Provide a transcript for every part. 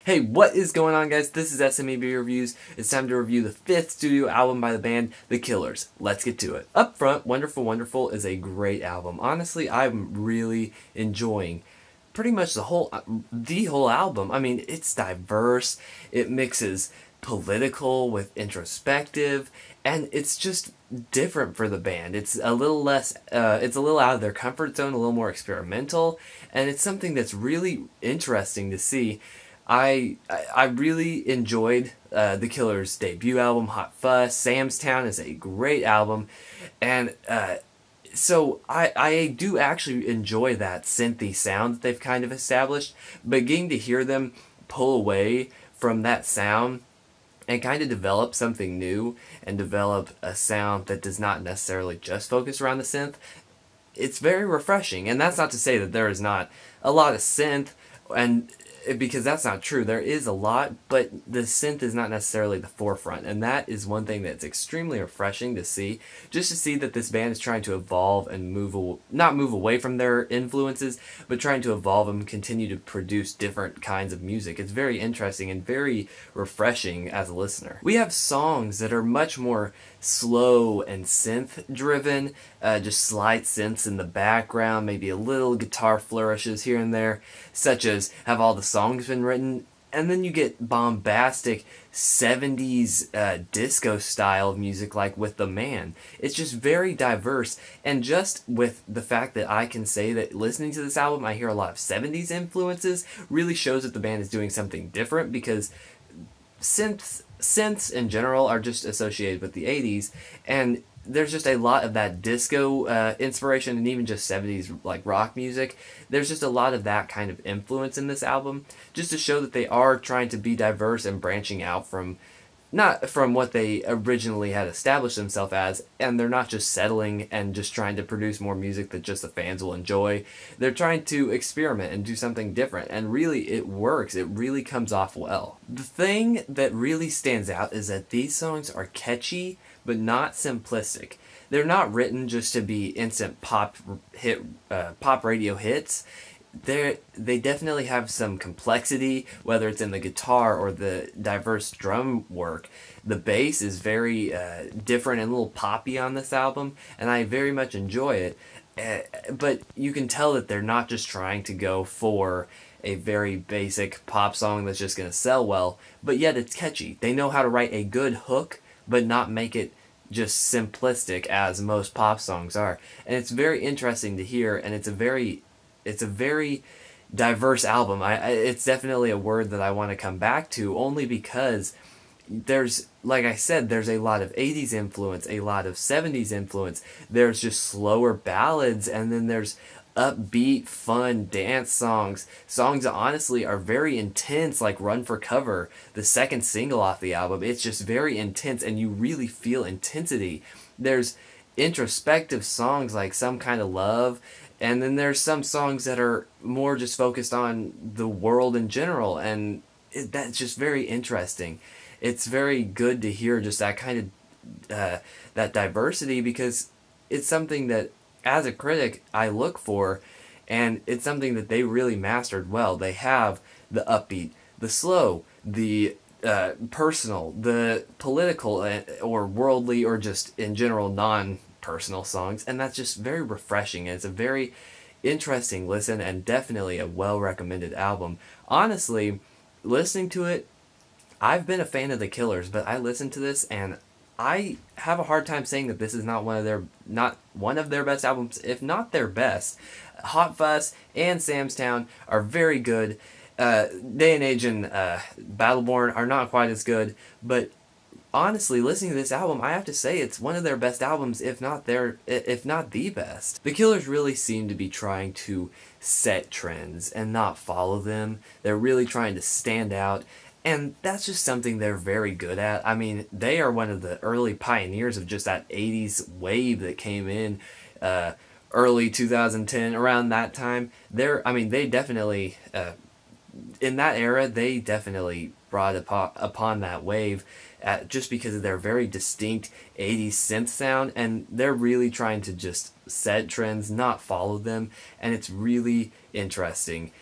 Hey, what is going on, guys? This is SMEB Reviews. It's time to review the fifth studio album by the band, The Killers. Let's get to it. Up front, Wonderful Wonderful is a great album. Honestly, I'm really enjoying pretty much the whole album. I mean, it's diverse. It mixes political with introspective, and it's just different for the band. It's a little less, it's a little out of their comfort zone, a little more experimental, and it's something that's really interesting to see. I really enjoyed the Killers' debut album, Hot Fuss. Sam's Town is a great album, and so I do actually enjoy that synthy sound that they've kind of established. But getting to hear them pull away from that sound and kind of develop something new and develop a sound that does not necessarily just focus around the synth, it's very refreshing. And that's not to say that there is not a lot of synth, and because that's not true. There is a lot, but the synth is not necessarily the forefront, and that is one thing that's extremely refreshing to see. Just to see that this band is trying to evolve and not move away from their influences, but trying to evolve and continue to produce different kinds of music. It's very interesting and very refreshing as a listener. We have songs that are much more slow and synth driven, just slight synths in the background, maybe a little guitar flourishes here and there, such as Have All the Songs Been Written? And then you get bombastic 70s disco style of music like with The Man. It's just very diverse, and just with the fact that I can say that listening to this album I hear a lot of 70s influences really shows that the band is doing something different, because synths in general are just associated with the 80s, and there's just a lot of that disco inspiration, and even just 70s like rock music. There's just a lot of that kind of influence in this album, just to show that they are trying to be diverse and branching out from not from what they originally had established themselves as, and they're not just settling and just trying to produce more music that just the fans will enjoy. They're trying to experiment and do something different, and really it works. It really comes off well. The thing that really stands out is that these songs are catchy but not simplistic. They're not written just to be instant pop radio hits. They definitely have some complexity, whether it's in the guitar or the diverse drum work. The bass is very different and a little poppy on this album, and I very much enjoy it. But you can tell that they're not just trying to go for a very basic pop song that's just going to sell well, but yet it's catchy. They know how to write a good hook, but not make it just simplistic as most pop songs are. And it's very interesting to hear, and it's a very diverse album. It's definitely a word that I want to come back to, only because there's, like I said, there's a lot of 80s influence, a lot of 70s influence. There's just slower ballads, and then there's upbeat, fun dance songs that honestly are very intense, like Run for Cover, the second single off the album. It's just very intense, and you really feel intensity. There's introspective songs like Some Kind of Love, and then there's some songs that are more just focused on the world in general, and that's just very interesting. It's very good to hear just that kind of that diversity, because it's something that as a critic I look for, and it's something that they really mastered well. They have the upbeat, the slow, the personal, the political, or worldly, or just in general non-personal songs, and that's just very refreshing. It's a very interesting listen, and definitely a well-recommended album. Honestly, listening to it, I've been a fan of the Killers, but I listened to this and I have a hard time saying that this is not one of their best albums, if not their best. Hot Fuss and Sam's Town are very good. Day and Age and Battleborn are not quite as good, but honestly, listening to this album, I have to say it's one of their best albums, if not the best. The Killers really seem to be trying to set trends and not follow them. They're really trying to stand out, and that's just something they're very good at. I mean, they are one of the early pioneers of just that 80s wave that came in early 2010, around that time. They definitely, in that era, they definitely brought upon that wave, just because of their very distinct 80s synth sound, and they're really trying to just set trends, not follow them, and it's really interesting.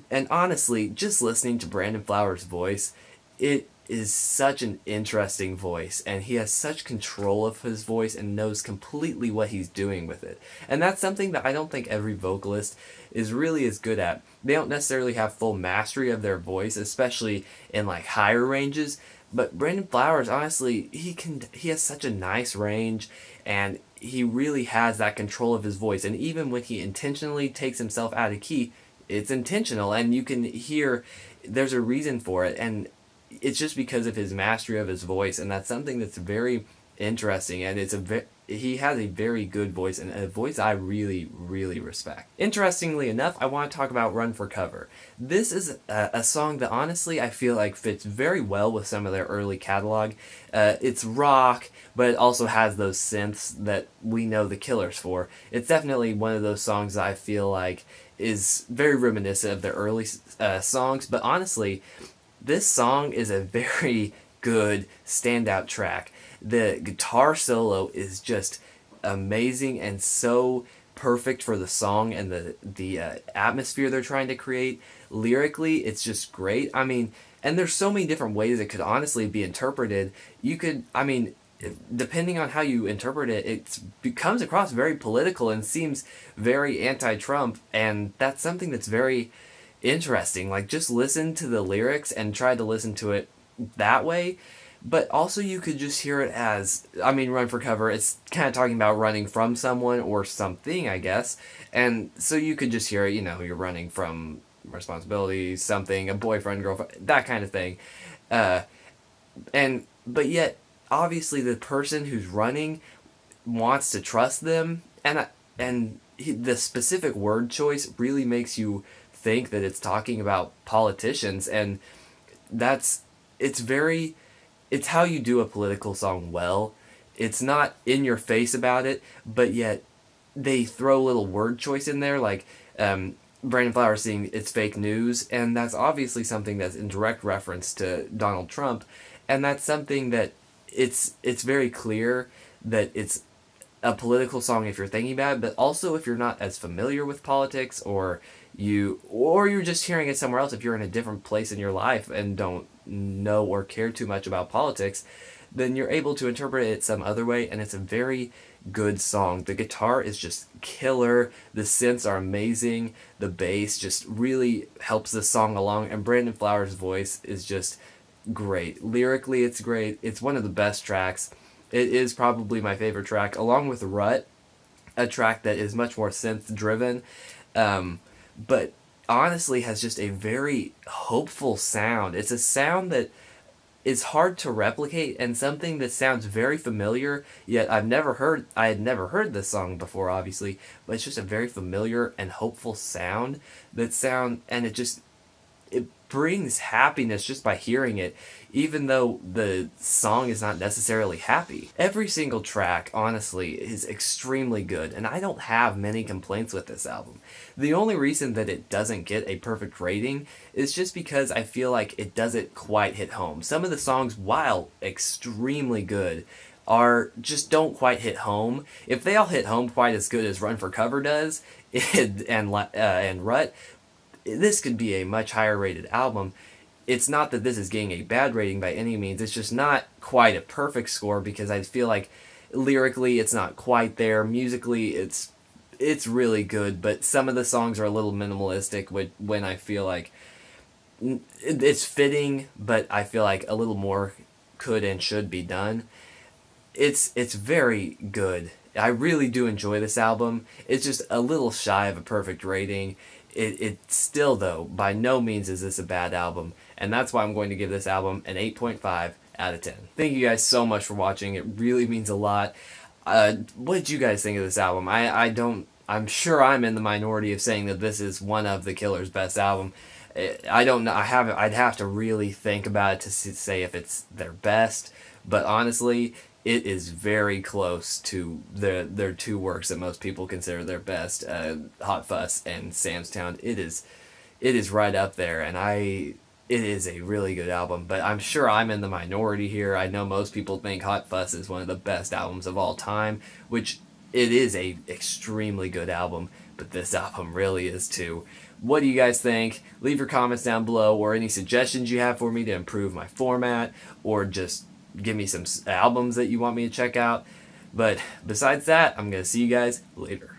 And honestly, just listening to Brandon Flowers' voice, it is such an interesting voice, and he has such control of his voice and knows completely what he's doing with it. And that's something that I don't think every vocalist is really as good at. They don't necessarily have full mastery of their voice, especially in like higher ranges. But Brandon Flowers, honestly, he has such a nice range, and he really has that control of his voice. And even when he intentionally takes himself out of key, it's intentional, and you can hear there's a reason for it, and it's just because of his mastery of his voice, and that's something that's very interesting, and he has a very good voice, and a voice I really, really respect. Interestingly enough, I want to talk about Run for Cover. This is a song that honestly I feel like fits very well with some of their early catalog. It's rock, but it also has those synths that we know the Killers for. It's definitely one of those songs that I feel like is very reminiscent of their early songs, but honestly, this song is a very good standout track. The guitar solo is just amazing and so perfect for the song and the atmosphere they're trying to create. Lyrically, it's just great. I mean, and there's so many different ways it could honestly be interpreted. You could, I mean, depending on how you interpret it, it comes across very political and seems very anti-Trump, and that's something that's very interesting. Like, just listen to the lyrics and try to listen to it that way. But also you could just hear it as, I mean, Run for Cover, it's kind of talking about running from someone or something, I guess. And so you could just hear it, you know, you're running from responsibility, something, a boyfriend, girlfriend, that kind of thing. But yet, obviously the person who's running wants to trust them, and the specific word choice really makes you think that it's talking about politicians, and it's how you do a political song well. It's not in your face about it, but yet they throw a little word choice in there, like Brandon Flowers saying it's fake news, and that's obviously something that's in direct reference to Donald Trump, and that's something that it's very clear that it's a political song if you're thinking about it, but also if you're not as familiar with politics, or you're just hearing it somewhere else, if you're in a different place in your life and don't know or care too much about politics, then you're able to interpret it some other way, and it's a very good song. The guitar is just killer, the synths are amazing, the bass just really helps the song along, and Brandon Flowers' voice is just great. Lyrically, it's great. It's one of the best tracks. It is probably my favorite track, along with Rut, a track that is much more synth driven, but honestly has just a very hopeful sound. It's a sound that is hard to replicate, and something that sounds very familiar, yet I had never heard this song before, obviously, but it's just a very familiar and hopeful sound, and it brings happiness just by hearing it, even though the song is not necessarily happy. Every single track, honestly, is extremely good, and I don't have many complaints with this album. The only reason that it doesn't get a perfect rating is just because I feel like it doesn't quite hit home. Some of the songs, while extremely good, don't quite hit home. If they all hit home quite as good as Run for Cover does, and Rut, this could be a much higher rated album. It's not that this is getting a bad rating by any means, it's just not quite a perfect score, because I feel like lyrically it's not quite there. Musically it's really good, but some of the songs are a little minimalistic when I feel like it's fitting, but I feel like a little more could and should be done. It's very good. I really do enjoy this album. It's just a little shy of a perfect rating. It still, though, by no means is this a bad album, and that's why I'm going to give this album an 8.5 out of 10. Thank you guys so much for watching. It really means a lot. What did you guys think of this album? I'm sure I'm in the minority of saying that this is one of the Killers' best album. I don't know. I'd have to really think about it to say if it's their best, but honestly, it is very close to their two works that most people consider their best, Hot Fuss and Sam's Town. It is right up there, and it is a really good album, but I'm sure I'm in the minority here. I know most people think Hot Fuss is one of the best albums of all time, which it is a extremely good album, but this album really is too. what do you guys think? Leave your comments down below, or any suggestions you have for me to improve my format, or just give me some albums that you want me to check out. But besides that, I'm going to see you guys later.